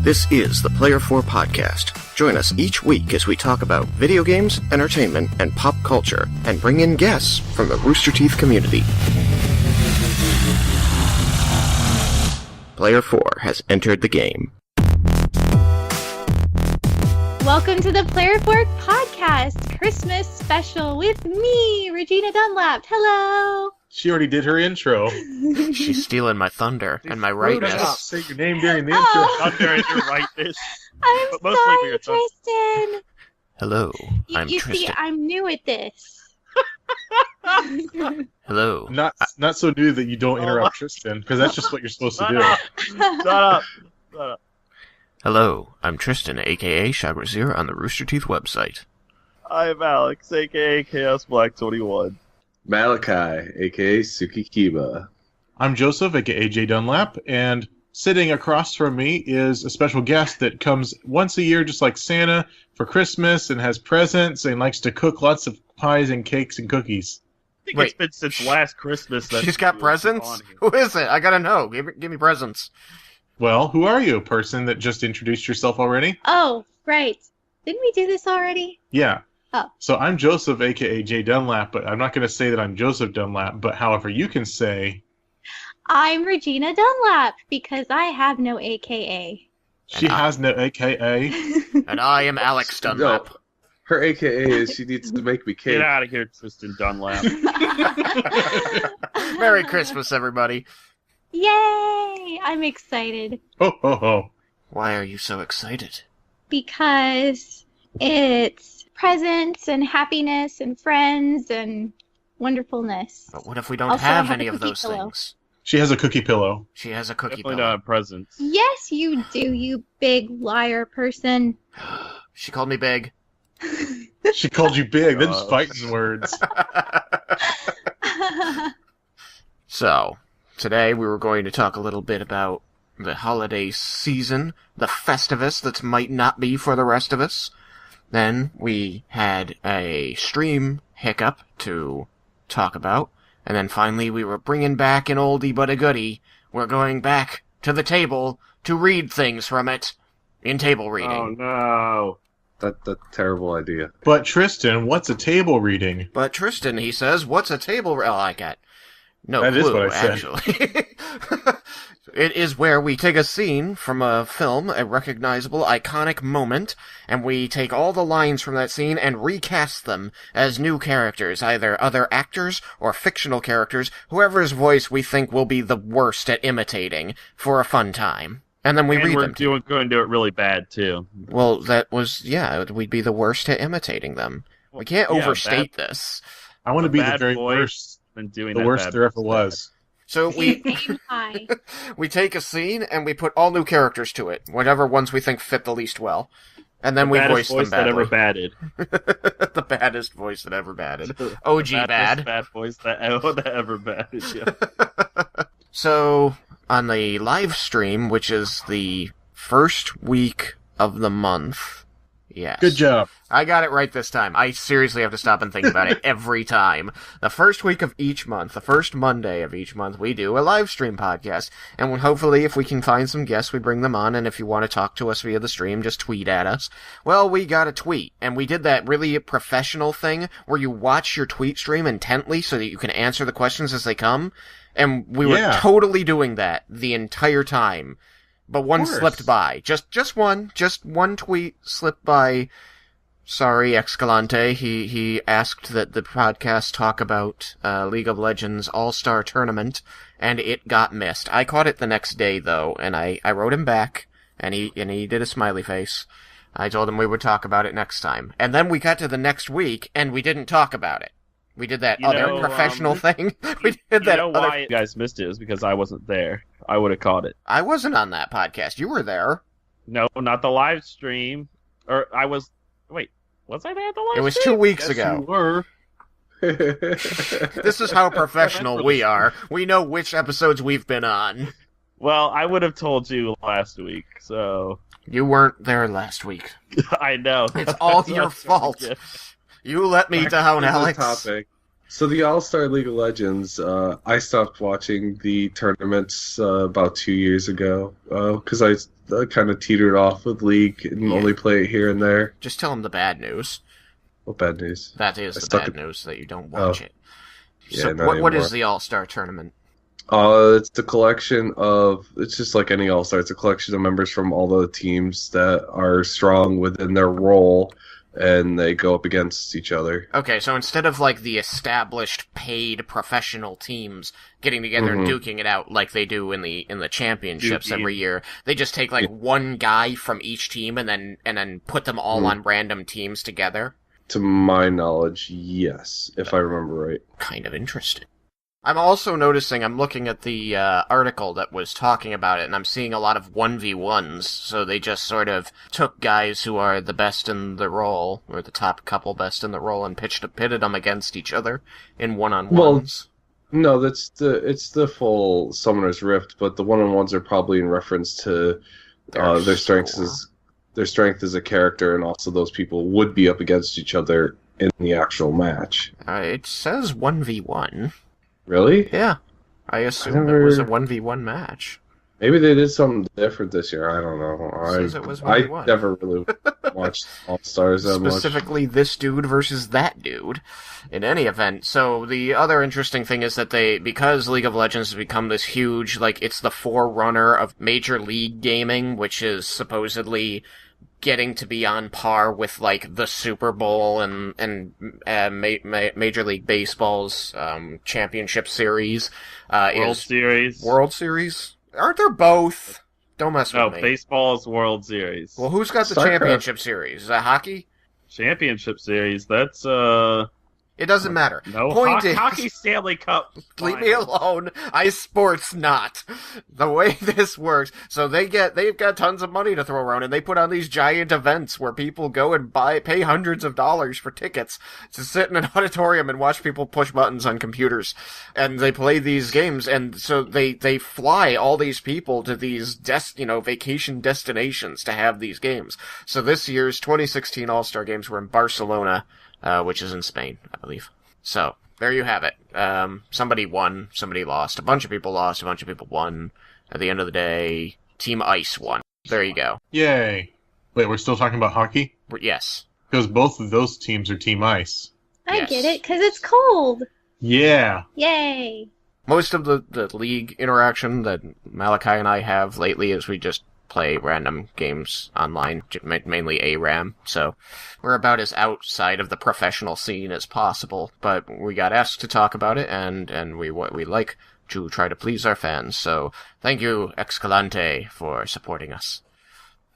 This is the Player 4 Podcast. Join us each week as we talk about video games, entertainment, and pop culture, and bring in guests from the Rooster Teeth community. Player 4 has entered the game. Welcome to the Player 4 Podcast Christmas special with me, Regina Dunlap. Hello! She already did her intro. She's stealing my thunder and my rightness. Say your name during the intro. Thunder and your rightness. I'm But mostly sorry, Tristan. Hello, I'm you Tristan. see, I'm new at this. Hello. Not so new that you don't interrupt Tristan, because that's just what you're supposed to Shut do. up. Shut up. Shut up. Hello, I'm Tristan, aka Shagrazir on the Rooster Teeth website. I'm Alex, aka Chaos Black 21. Malachi, aka Suki Kiba. I'm Joseph, aka J Dunlap, and sitting across from me is a special guest that comes once a year, just like Santa, for Christmas, and has presents, and likes to cook lots of pies and cakes and cookies. I think Wait. it's been since last Christmas that She's got you presents? on here. Who is it? I gotta know. Give me presents. Well, who are you, person that just introduced yourself already? Oh, right. Didn't we do this already? Yeah. Oh. So I'm Joseph, aka J Dunlap, but I'm not going to say that I'm Joseph Dunlap, but however you can say... I'm Regina Dunlap, because I have no AKA. She has no AKA. And I am Alex Dunlap. No, her AKA is she needs to make me cake. Get out of here, Tristan Dunlap. Merry Christmas, everybody. Yay! I'm excited, Ho, ho, ho. Why are you so excited? because it's presents and happiness and friends and wonderfulness. But what if we don't Also, I have have any a of cookie those pillow. things? She has a cookie pillow. She has a cookie Definitely pillow. not presents. Yes, you do, you big liar person. She called me big. She called you big. Them's Oh. fighting words. So, today we were going to talk a little bit about the holiday season, the Festivus that might not be for the rest of us. Then we had a stream hiccup to talk about. And then finally we were bringing back an oldie but a goodie. We're going back to the table to read things from it in table Oh reading. no. That's a terrible idea. But Tristan, what's a table reading? But Tristan, he says, what's a table read? Oh, I got no That is clue, what I said. actually. It is where we take a scene from a film, a recognizable, iconic moment, and we take all the lines from that scene and recast them as new characters, either other actors or fictional characters, whoever's voice we think will be the worst at imitating, for a fun time. And then we And read we're them to you. going to do it really bad, too. Well, that was, yeah, we'd be the worst at imitating them. We can't Yeah, overstate this. I want to be the bad very voice worst. Been doing The that worst bad there ever voice. was. So we Aim high. we take a scene and we put all new characters to it, whatever ones we think fit the least well, and then we voice Baddest them voice that ever badly. batted. The baddest voice that ever batted. OG bad. Bad voice that ever batted, yeah. So on the live stream, which is the first week of the month, yes. Good job. I got it right this time. I seriously have to stop and think about it every time. The first week of each month, the first Monday of each month, we do a live stream podcast. And hopefully, if we can find some guests, we bring them on. And if you want to talk to us via the stream, just tweet at us. Well, we got a tweet. And we did that really professional thing where you watch your tweet stream intently so that you can answer the questions as they come. And we were Yeah. totally doing that the entire time. But one course. slipped by. Just one tweet slipped by. Sorry, Escalante. He asked that the podcast talk about League of Legends All-Star Tournament, and it got missed. I caught it the next day, though, and I wrote him back, and he did a smiley face. I told him we would talk about it next time. And then we got to the next week, and we didn't talk about it. We did that You other know, professional thing. We did You that know other... why you guys missed it? It was because I wasn't there. I would have caught it. I wasn't on that podcast. You were there. No, not the live stream. Or I was... Wait, was I there at the live It was stream? 2 weeks Yes, ago. you were. This is how professional we are. We know which episodes we've been on. Well, I would have told you last week, so... You weren't there last week. I know. It's all That's your what I'm trying to fault. get. You let me down, Here's the Alex. topic. So the All-Star League of Legends, I stopped watching the tournaments about 2 years ago because I kind of teetered off with League and only play it here and there. Just tell them the bad news. What bad news? That is I the stuck bad it- news, that you don't watch it. Yeah, So not what is anymore. the All-Star Tournament? It's a collection of, it's just like any All-Star, it's a collection of members from all the teams that are strong within their role, and they go up against each other. Okay, so instead of like the established paid professional teams getting together and duking it out like they do in the championships every year, they just take like one guy from each team and then put them all on random teams together. To my knowledge, yes, if I remember right. Kind of interesting. I'm also noticing, I'm looking at the article that was talking about it, and I'm seeing a lot of 1v1s, so they just sort of took guys who are the best in the role, or the top couple best in the role, and pitted them against each other in one-on-ones. No, it's the full Summoner's Rift, but the one-on-ones are probably in reference to their strength as a character, and also those people would be up against each other in the actual match. It says 1v1. Really? Yeah. I assumed it was a 1v1 match. Maybe they did something different this year. I don't know. Says it was I 1v1. never really watched All Stars that much. Specifically this dude versus that dude. In any event, so the other interesting thing is that because League of Legends has become this huge, like, it's the forerunner of Major League Gaming, which is supposedly getting to be on par with, like, the Super Bowl and Major League Baseball's championship series. World Series? Aren't there both? Don't mess with No, me. baseball's World Series. Well, who's got the StarCraft. championship series? Is that hockey? Championship Series, that's, It doesn't matter. no, Point is, Hockey Stanley Cup. leave me alone. Ice sports not. The way this works, so they've got tons of money to throw around, and they put on these giant events where people go and pay hundreds of dollars for tickets to sit in an auditorium and watch people push buttons on computers, and they play these games, and so they fly all these people to these vacation destinations to have these games. So this year's 2016 All-Star Games were in Barcelona, which is in Spain, I believe. So, there you have it. Somebody won, somebody lost. A bunch of people lost, a bunch of people won. At the end of the day, Team Ice won. There you go. Yay. Wait, we're still talking about hockey? Yes. Because both of those teams are Team Ice. I Yes. get it, because it's cold. Yeah. Yay. Most of the league interaction that Malachi and I have lately is we just play random games online, mainly ARAM, so we're about as outside of the professional scene as possible, but we got asked to talk about it, and we like to try to please our fans, so thank you, Escalante, for supporting us.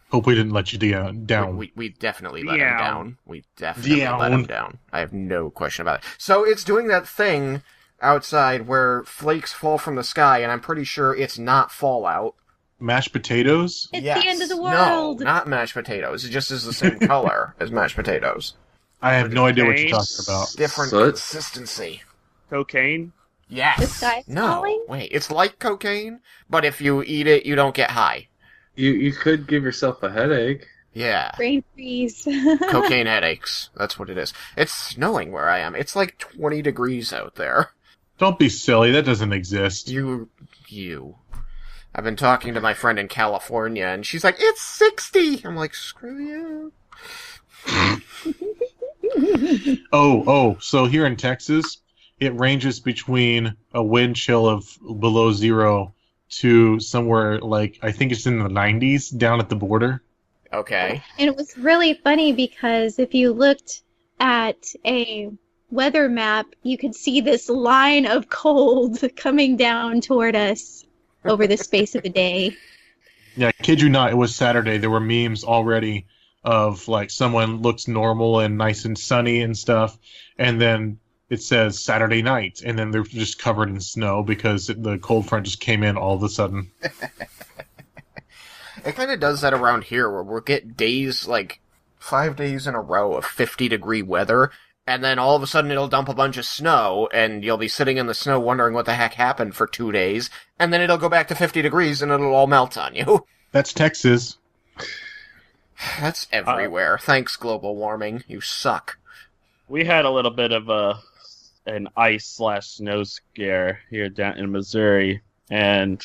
Hope we didn't let you down. We definitely let him Down. down. We definitely let him Down. down. I have no question about it. So it's doing that thing outside where flakes fall from the sky, and I'm pretty sure it's not Fallout. Mashed potatoes? It's the end of the world. No, not mashed potatoes. It just is the same color as mashed potatoes. I have no idea what you're Cocaine? talking about. Different Soot? consistency. Cocaine. Yes. The sky's no. falling? Wait, it's like cocaine, but if you eat it, you don't get high. You could give yourself a headache. Yeah. Brain freeze. Cocaine headaches. That's what it is. It's snowing where I am. It's like 20 degrees out there. Don't be silly. That doesn't exist. You. I've been talking to my friend in California, and she's like, it's 60! I'm like, screw you. So here in Texas, it ranges between a wind chill of below zero to somewhere like, I think it's in the 90s down at the border. Okay. And it was really funny because if you looked at a weather map, you could see this line of cold coming down toward us over the space of a day. Yeah, kid you not, it was Saturday. There were memes already of like someone looks normal and nice and sunny and stuff, and then it says Saturday night, and then they're just covered in snow because the cold front just came in all of a sudden. It kind of does that around here, where we'll get days, like, 5 days in a row of 50-degree weather, and then all of a sudden it'll dump a bunch of snow, and you'll be sitting in the snow wondering what the heck happened for 2 days, and then it'll go back to 50 degrees and it'll all melt on you. That's Texas. That's everywhere. Thanks, global warming. You suck. We had a little bit of a an ice/snow scare here down in Missouri, and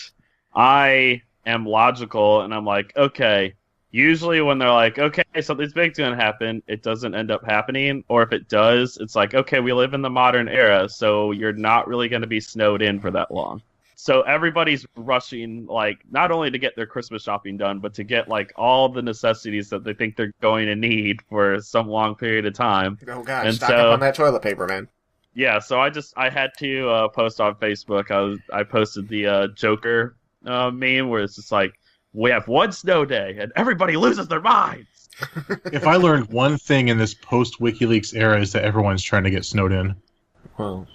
I am logical, and I'm like, okay. Usually when they're like, okay, something's big's going to happen, it doesn't end up happening. Or if it does, it's like, okay, we live in the modern era, so you're not really going to be snowed in for that long. So everybody's rushing, like, not only to get their Christmas shopping done, but to get, like, all the necessities that they think they're going to need for some long period of time. Oh, God, and stock up on that toilet paper, man. Yeah, so I had to post on Facebook. I posted the Joker meme where it's just like, we have one snow day, and everybody loses their minds. If I learned one thing in this post-WikiLeaks era is that everyone's trying to get snowed in. Well,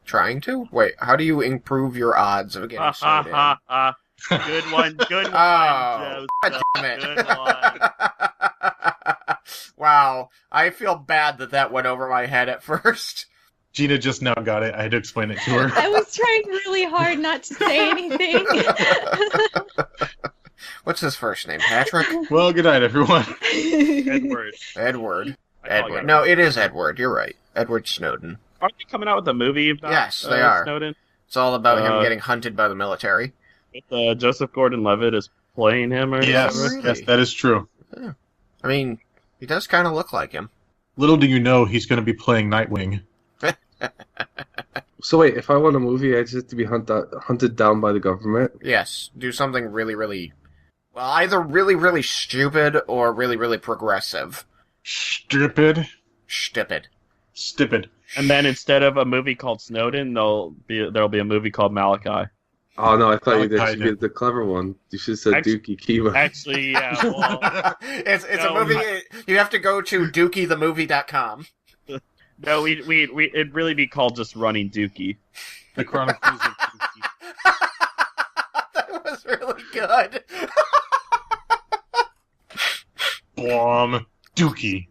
trying to? Wait, how do you improve your odds of getting snowed in? Good one, Joe. God damn it. Good one. Wow, I feel bad that went over my head at first. Gina just now got it. I had to explain it to her. I was trying really hard not to say anything. What's his first name? Patrick? Well, good night, everyone. Edward. Edward. No, it is Edward. You're right. Edward Snowden. Aren't they coming out with a movie about Yes, they are. Snowden? It's all about him getting hunted by the military. Joseph Gordon-Levitt is playing him, or Yes, whatever? yes, that is true. Yeah. I mean, he does kind of look like him. Little do you know, he's going to be playing Nightwing. So wait, if I want a movie, I just have to be hunted down by the government? Yes, do something really, really... Well, either really, really stupid or really, really progressive. Stupid. Stupid. And then instead of a movie called Snowden, there'll be a movie called Malachi. Oh no, I thought you Malachi should get the clever one. You should have said Actually- Dookie Kiva. Actually, yeah. Well, it's No, a movie... You have to go to dookiethemovie.com. no, it'd really be called just Running Dookie. The Chronicles of Dookie. That was really good. Blom. Dookie.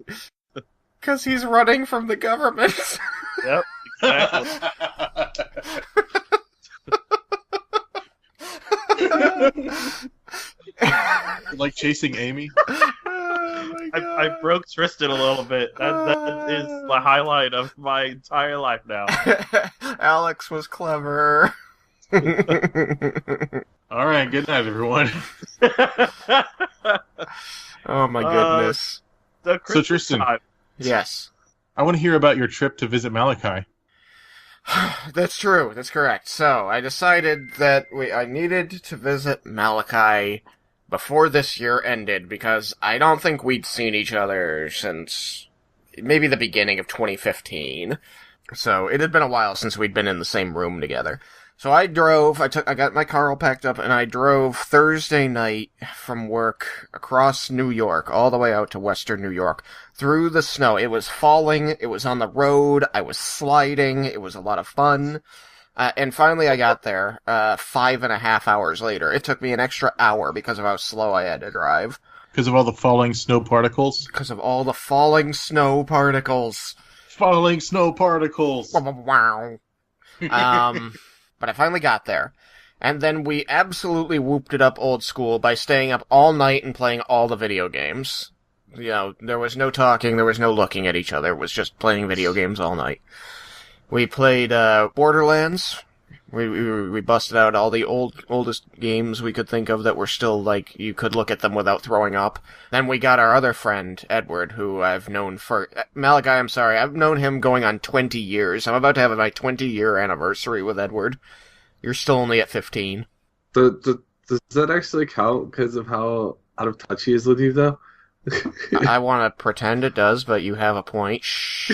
Because he's running from the government. Yep, exactly. Like chasing Amy. Oh my God. I broke Tristan a little bit. That is the highlight of my entire life now. Alex was clever. All right, good night, everyone. Oh my goodness. The Christmas Tristan. time. Yes. I want to hear about your trip to visit Malachi. That's true. That's correct. So, I decided that I needed to visit Malachi before this year ended, because I don't think we'd seen each other since maybe the beginning of 2015. So, it had been a while since we'd been in the same room together. So I got my car all packed up, and I drove Thursday night from work across New York, all the way out to western New York, through the snow. It was falling, it was on the road, I was sliding, it was a lot of fun. And finally I got there, 5.5 hours later. It took me an extra hour because of how slow I had to drive. Because of all the falling snow particles? Because of all the falling snow particles. Falling snow particles! Wow. But I finally got there. And then we absolutely whooped it up old school by staying up all night and playing all the video games. You know, there was no talking, there was no looking at each other, it was just playing video games all night. We played Borderlands. We busted out all the oldest games we could think of that were still, like, you could look at them without throwing up. Then we got our other friend, Edward, who I've known for... Malachi, I'm sorry, I've known him going on 20 years. I'm about to have my 20-year anniversary with Edward. You're still only at 15. Does that actually count because of how out of touch he is with you, though? I want to pretend it does, but you have a point. Shh.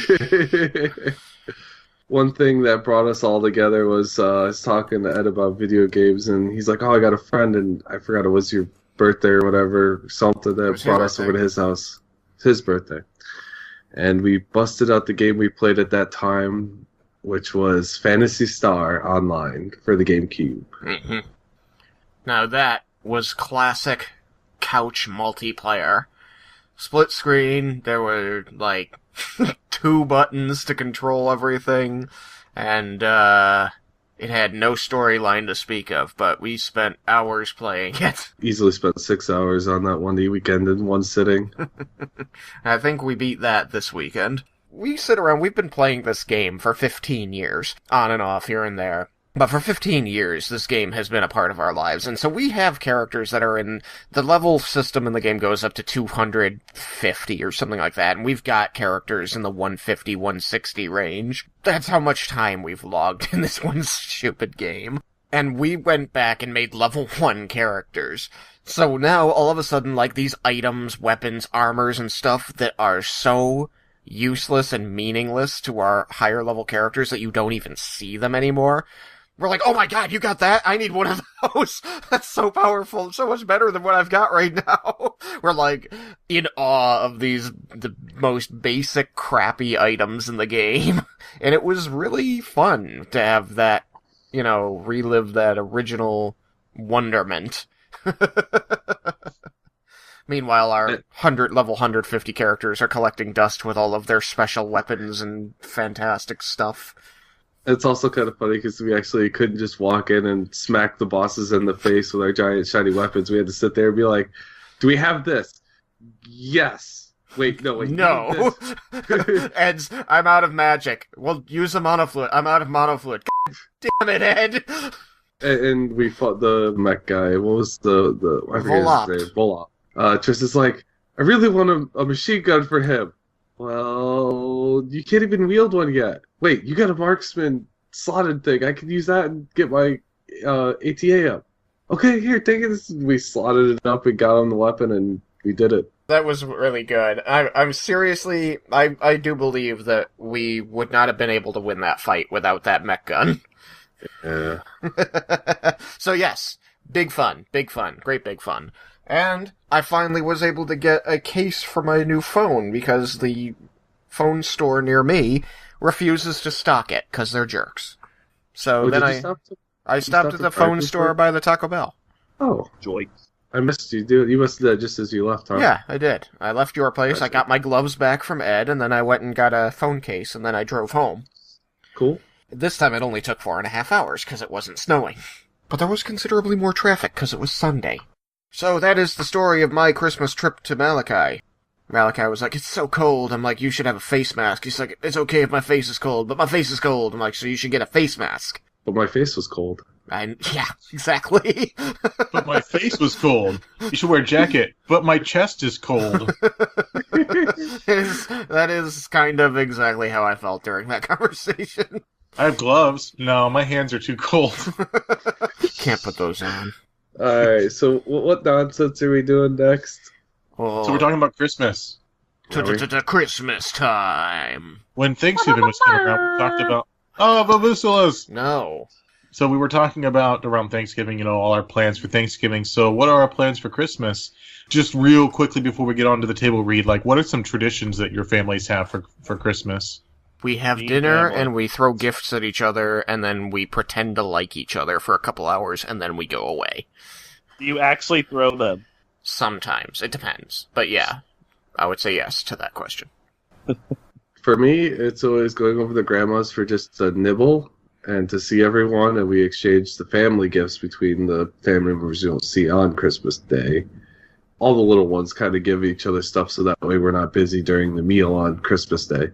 One thing that brought us all together was I was talking to Ed about video games, and he's like, "Oh, I got a friend, and I forgot it was your birthday or whatever, something that brought us over to his house. It's his birthday." And we busted out the game we played at that time, which was Phantasy Star Online for the GameCube. Mm-hmm. Now that was classic couch multiplayer. Split screen, there were, like, 2 buttons to control everything, and, it had no storyline to speak of, but we spent hours playing it. Easily spent 6 hours on that one weekend in one sitting. I think we beat that this weekend. we sit around, we've been playing this game for 15 years, on and off, here and there. But for 15 years, this game has been a part of our lives, and so we have characters that are in... The level system in the game goes up to 250 or something like that, and we've got characters in the 150, 160 range. That's how much time we've logged in this one stupid game. And we went back and made level 1 characters. So now, all of a sudden, like, these items, weapons, armors, and stuff that are so useless and meaningless to our higher level characters that you don't even see them anymore... We're like, oh my god, you got that? I need one of those. That's so powerful. So much better than what I've got right now. We're like, in awe of the most basic crappy items in the game. And it was really fun to have that, relive that original wonderment. Meanwhile, our level 150 characters are collecting dust with all of their special weapons and fantastic stuff. It's also kind of funny because we actually couldn't just walk in and smack the bosses in the face with our giant shiny weapons. We had to sit there and be like, do we have this? Yes. Wait, no, wait. No. Ed's, I'm out of magic. Well, use a monofluid. I'm out of monofluid. God damn it, Ed. And we fought the mech guy. What was the I forget his name. Volop. Tristan's like, I really want a machine gun for him. Well, you can't even wield one yet. Wait, you got a marksman slotted thing. I can use that and get my ATA up. Okay, here, take it. We slotted it up and got on the weapon, and we did it. That was really good. I'm seriously... I do believe that we would not have been able to win that fight without that mech gun. Yeah. So yes, big fun, great big fun. And I finally was able to get a case for my new phone because the phone store near me refuses to stock it because they're jerks. So then I stopped at the phone store by the Taco Bell. Oh. Joy. I missed you, dude. You must have done that just as you left, huh? Yeah, I did. I left your place, I got my gloves back from Ed, and then I went and got a phone case, and then I drove home. Cool. This time it only took 4.5 hours because it wasn't snowing. But there was considerably more traffic because it was Sunday. So that is the story of my Christmas trip to Malachi. Malachi was like, it's so cold. I'm like, you should have a face mask. He's like, it's okay if my face is cold, but my face is cold. I'm like, so you should get a face mask. But my face was cold. Yeah, exactly. But my face was cold. You should wear a jacket. But my chest is cold. That is kind of exactly how I felt during that conversation. I have gloves. No, my hands are too cold. Can't put those on. Alright, so what nonsense are we doing next? Oh. So we're talking about Christmas. Christmas time. When Thanksgiving was coming around, we talked about... Oh, babusalas! No. So we were talking about, around Thanksgiving, all our plans for Thanksgiving. So what are our plans for Christmas? Just real quickly before we get on to the table read, what are some traditions that your families have for Christmas? We have dinner, and we throw gifts at each other, and then we pretend to like each other for a couple hours, and then we go away. Do you actually throw them? Sometimes. It depends. But yeah, I would say yes to that question. For me, it's always going over to grandma's for just a nibble and to see everyone, and we exchange the family gifts between the family members you don't see on Christmas Day. All the little ones kind of give each other stuff so that way we're not busy during the meal on Christmas Day.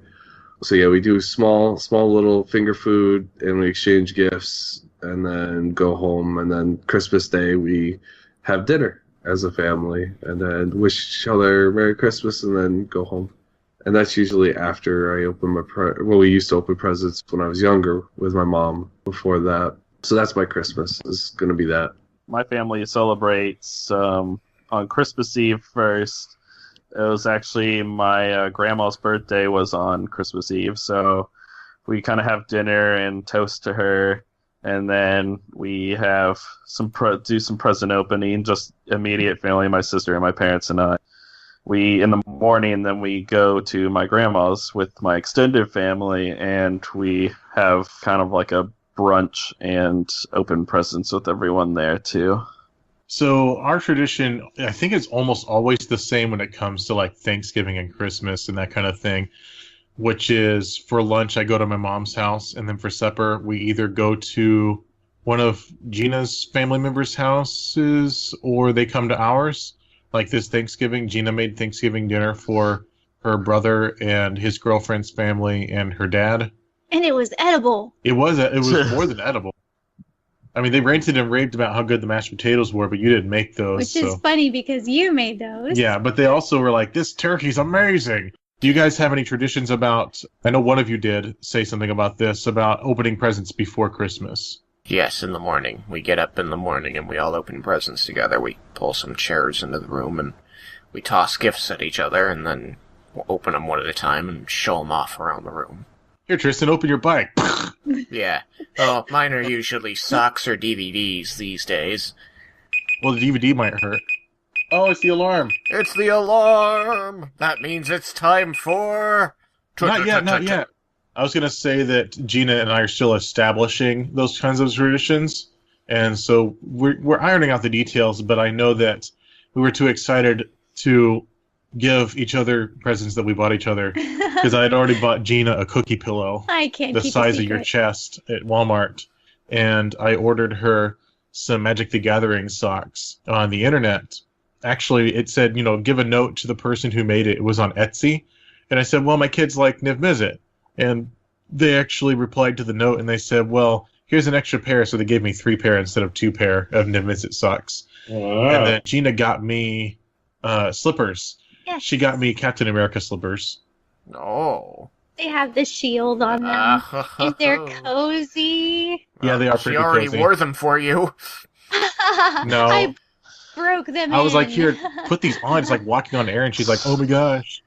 So yeah, we do small little finger food, and we exchange gifts, and then go home, and then Christmas Day we have dinner as a family, and then wish each other Merry Christmas, and then go home. And that's usually after I open we used to open presents when I was younger with my mom before that. So that's my Christmas, is going to be that. My family celebrates on Christmas Eve first. It was actually my grandma's birthday was on Christmas Eve, so we kind of have dinner and toast to her, and then we have do some present opening, just immediate family, my sister and my parents and I. In the morning, then we go to my grandma's with my extended family, and we have kind of like a brunch and open presents with everyone there too. So our tradition, I think it's almost always the same when it comes to Thanksgiving and Christmas and that kind of thing, which is for lunch I go to my mom's house, and then for supper we either go to one of Gina's family members' houses or they come to ours. Like this Thanksgiving, Gina made Thanksgiving dinner for her brother and his girlfriend's family and her dad. And it was edible. It was more than edible. I mean, they ranted and raved about how good the mashed potatoes were, but you didn't make those. Which is funny because you made those. Yeah, but they also were like, this turkey's amazing. Do you guys have any traditions about, I know one of you did say something about this, about opening presents before Christmas. Yes, in the morning. We get up in the morning and we all open presents together. We pull some chairs into the room and we toss gifts at each other and then we'll open them one at a time and show them off around the room. Here, Tristan, open your bike. Yeah. Oh, mine are usually socks or DVDs these days. Well, the DVD might hurt. Oh, it's the alarm. It's the alarm! That means it's time for... Not yet. I was going to say that Gina and I are still establishing those kinds of traditions, and so we're ironing out the details, but I know that we were too excited to give each other presents that we bought each other, because I had already bought Gina a cookie pillow I can't the keep size a of your secret. chest at Walmart, and I ordered her some Magic the Gathering socks on the internet. Actually, it said, give a note to the person who made it. It was on Etsy. And I said, well, my kids like Niv Mizzet. And they actually replied to the note and they said, well, here's an extra pair. So they gave me 3 pair instead of 2 pair of Niv Mizzet socks. Wow. And then Gina got me slippers. Yes. She got me Captain America slippers. Oh. They have the shield on them. And they're cozy. Yeah, they are She pretty already cozy. wore them for you. No. I broke them I was like, in. here, put these on. It's like walking on air. And she's like, oh my gosh.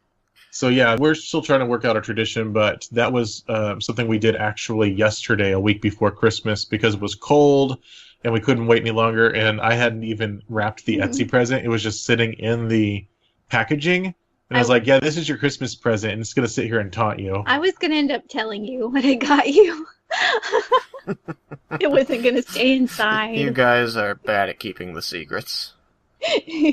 So yeah, we're still trying to work out a tradition, but that was something we did actually yesterday, a week before Christmas, because it was cold and we couldn't wait any longer. And I hadn't even wrapped the Etsy present. It was just sitting in the packaging. And I was like, yeah, this is your Christmas present, and it's going to sit here and taunt you. I was going to end up telling you what I got you. It wasn't going to stay inside. You guys are bad at keeping the secrets.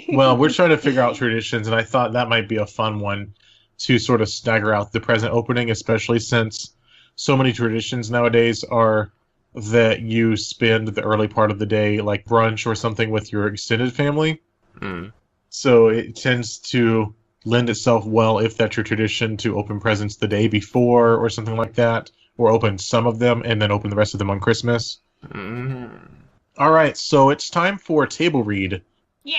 Well, we're trying to figure out traditions, and I thought that might be a fun one to sort of stagger out the present opening, especially since so many traditions nowadays are that you spend the early part of the day like brunch or something with your extended family. Mm. So it tends to lend itself well, if that's your tradition, to open presents the day before or something like that, or open some of them and then open the rest of them on Christmas. Mm. All right, so it's time for table read. Yay!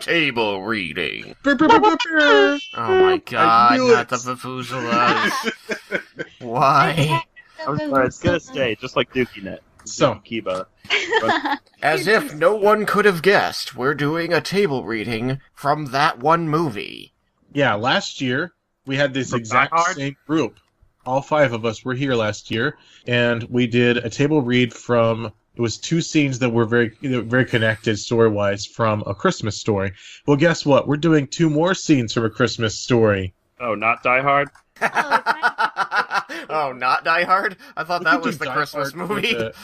Table reading. Oh my god, knew not it. the Fafuzulas. Why? I'm sorry, it's gonna stay, just like DukiNet. So- Kiba. As if no one could have guessed, we're doing a table reading from that one movie. Yeah, last year we had this From exact Die Hard? same group. All 5 of us were here last year, and we did a table read from. It was 2 scenes that were very connected story-wise from A Christmas Story. Well, guess what? We're doing 2 more scenes from A Christmas Story. Oh, not Die Hard? Oh, not Die Hard? I thought We that could was do the Die Christmas Hard movie. with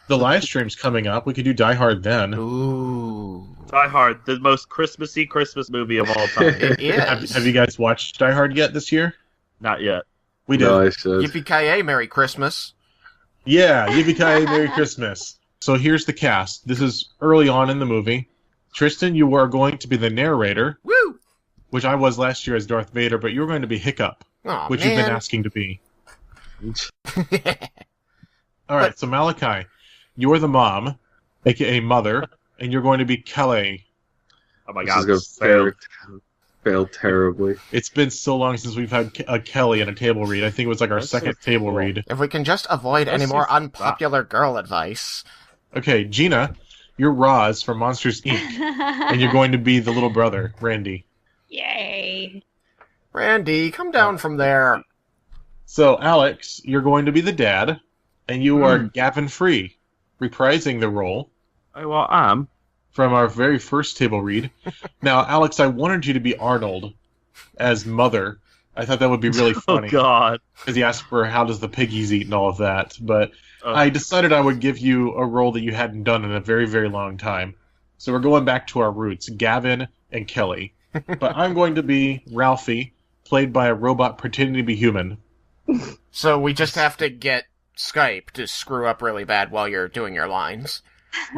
The live stream's coming up. We could do Die Hard then. Ooh. Die Hard, the most Christmassy Christmas movie of all time. It is. Have you guys watched Die Hard yet this year? Not yet. We did. No, I should. Yippee-ki-yay, Merry Christmas. Yeah, yippee-ki-yay, Merry Christmas. So here's the cast. This is early on in the movie. Tristan, you are going to be the narrator, Woo! which I was last year as Darth Vader, but you're going to be Hiccup, Aw, which you've been man. asking to be. All right, so Malachi, you're the mom, aka mother, and you're going to be Kelly. Oh my This god. is going to fail terribly. It's been so long since we've had a Kelly in a table read. I think it was like our That's second so table cool. read. If we can just avoid any That's more so- unpopular girl advice. Okay, Gina, you're Roz from Monsters Inc., and you're going to be the little brother, Randy. Yay! Randy, come down from there. So, Alex, you're going to be the dad, and you are Gavin Free, reprising the role Oh, well, I'm. from our very first table read. Now, Alex, I wanted you to be Arnold as mother. I thought that would be really Oh funny, god. because he asked for how does the piggies eat and all of that, but Oh. I decided I would give you a role that you hadn't done in a very, very long time. So we're going back to our roots, Gavin and Kelly. But I'm going to be Ralphie, played by a robot pretending to be human. So we just have to get Skype to screw up really bad while you're doing your lines.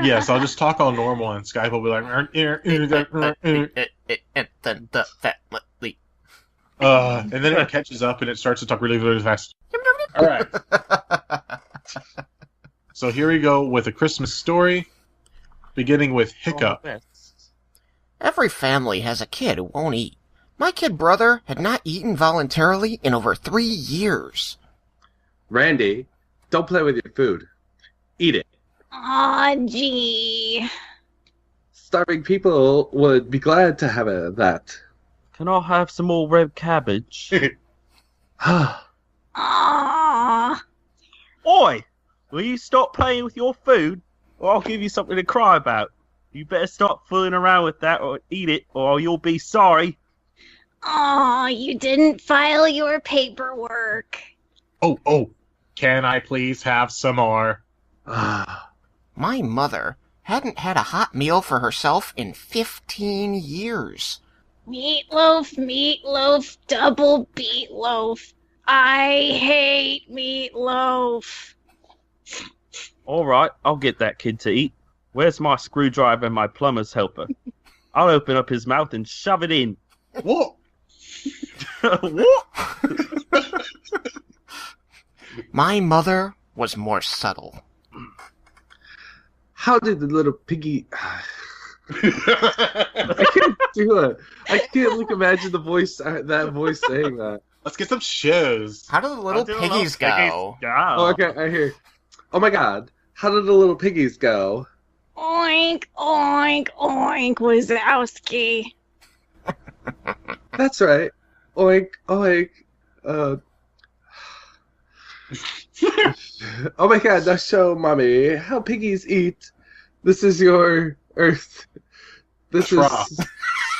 Yes, I'll just talk all normal, and Skype will be like... And then the family. And then it catches up and it starts to talk really, really fast. All right. So here we go with a Christmas story, beginning with Hiccup. Every family has a kid who won't eat. My kid brother had not eaten voluntarily in over 3 years. Randy, don't play with your food. Eat it. Aw, gee. Starving people would be glad to have that. Can I have some more red cabbage? Aww. Oi! Will you stop playing with your food, or I'll give you something to cry about? You better stop fooling around with that, or eat it, or you'll be sorry. Aw, you didn't file your paperwork. Oh, can I please have some more? My mother hadn't had a hot meal for herself in 15 years. Meatloaf, meatloaf, double beetloaf. I hate meatloaf. Alright, I'll get that kid to eat. Where's my screwdriver and my plumber's helper? I'll open up his mouth and shove it in. What? What? My mother was more subtle. How did the little piggy... I can't do it. I can't imagine the voice, that voice saying that. Let's get some shows. How do the little piggies go? Oh, okay, I hear. Oh my god, how did the little piggies go? Oink, oink, oink, Wazowski. That's right. Oink, oink. Oh my god, now show mommy how piggies eat. This is your earth. This Trough. is...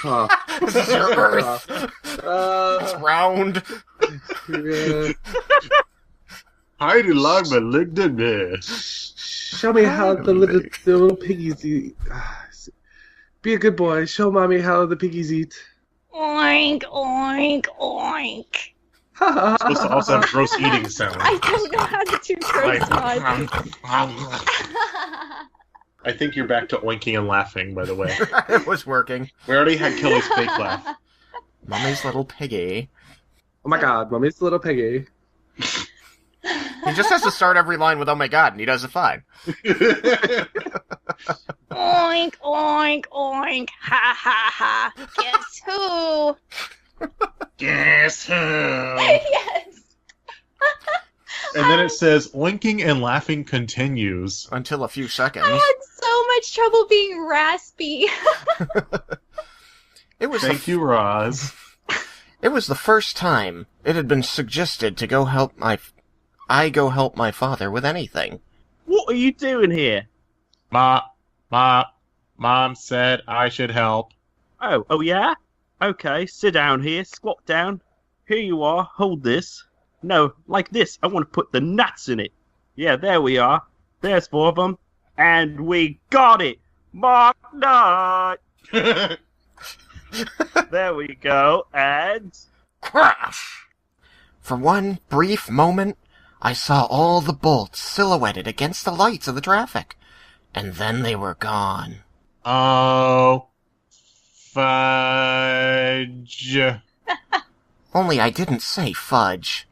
Oh. This is your earth. It's round. Yeah. I do like my licked bear. Show me how the little piggies eat. Be a good boy. Show mommy how the piggies eat. Oink, oink, oink. It's supposed to also have gross eating sounds. I don't know how to do gross noises. I think you're back to oinking and laughing, by the way. It was working. We already had Kelly's fake laugh. Mommy's little piggy. Oh my god, mommy's little piggy. He just has to start every line with "Oh my god," and he does it fine. Oink, oink, oink. Ha ha ha. Guess who? Guess who? Yes. And then it says, oinking and laughing continues. Until a few seconds. I had so much trouble being raspy. Thank you, Roz. It was the first time it had been suggested to go help my father with anything. What are you doing here? Mom said I should help. Oh yeah? Okay, sit down here, squat down. Here you are, hold this. No, like this, I want to put the nuts in it. Yeah, there we are. There's 4 of them. And we got it! Mark nut! There we go, and... Crash! For one brief moment, I saw all the bolts silhouetted against the lights of the traffic. And then they were gone. Oh... fudge. Only I didn't say fudge.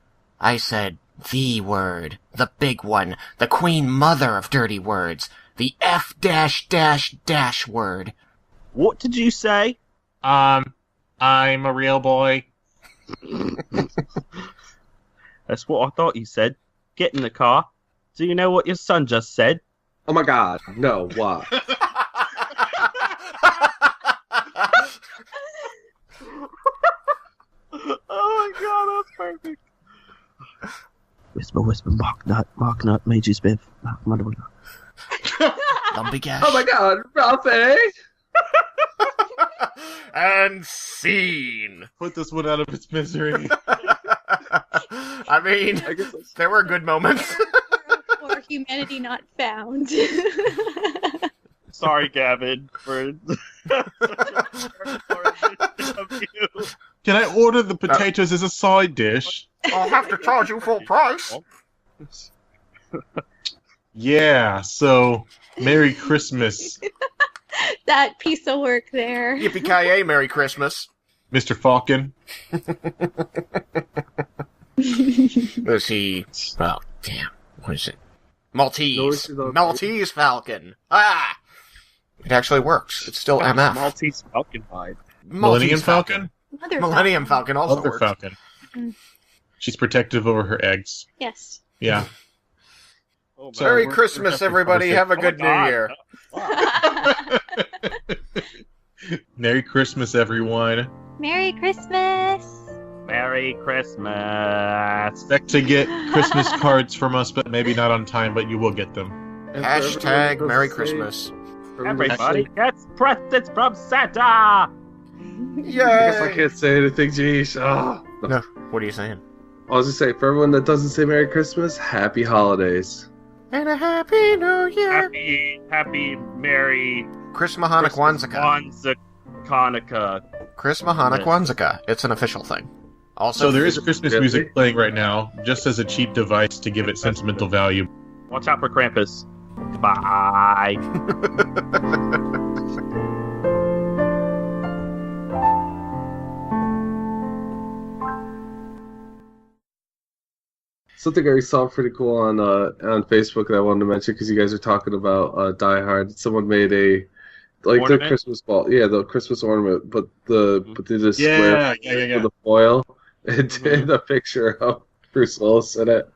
I said the word, the big one, the queen mother of dirty words, the F-dash-dash-dash word. What did you say? I'm a real boy. That's what I thought you said. Get in the car. Do you know what your son just said? Oh my god, no, what? Oh my god, that's perfect. Whisper, whisper, Mark nut, Major Smith. Lumpy cash. Oh my god, Ralphie! And scene. Put this one out of its misery. I mean, there were good moments. Or humanity not found. Sorry, Gavin, for... Can I order the potatoes as a side dish? I'll have to charge you full price. Yeah, so Merry Christmas. That piece of work there. Yippee-ki-yay, Merry Christmas. Mr. Falcon. Is he... Well, damn. What is it? Maltese. Maltese Falcon. Ah! It actually works. It's still MF. Maltese Falcon vibe. Millennium Falcon? Millennium Falcon also Mother works. Falcon. Mm. She's protective over her eggs. Yes. Yeah. Oh, Merry we're Christmas, definitely everybody. close. Have a good New Year. Merry Christmas, everyone. Merry Christmas. Merry Christmas. Expect to get Christmas cards from us, but maybe not on time, but you will get them. And for everyone that Hashtag doesn't Merry say- Christmas. for everyone that Everybody doesn't gets presents from Santa. say- I guess I Yay! can't say anything, geez. Oh. No, what are you saying? I was just saying, for everyone that doesn't say Merry Christmas, Happy Holidays. And a Happy New Year! Happy, Merry Chris Mahana Kwanzaa. Kwanzaa. Chris Mahana Yes. Kwanzaa. It's an official thing. Also, So there is Christmas Really? music playing right now, just as a cheap device to give it sentimental value. Watch out for Krampus. Bye. Something I saw pretty cool on Facebook that I wanted to mention because you guys are talking about Die Hard. Someone made a the Ornament? Christmas ball, yeah, the Christmas ornament, but they just square Yeah. with the foil and did a picture of Bruce Willis in it.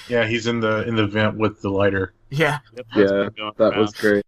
Yeah, he's in the vent with the lighter. yeah. Yep, that's Yeah, been going That around. was great.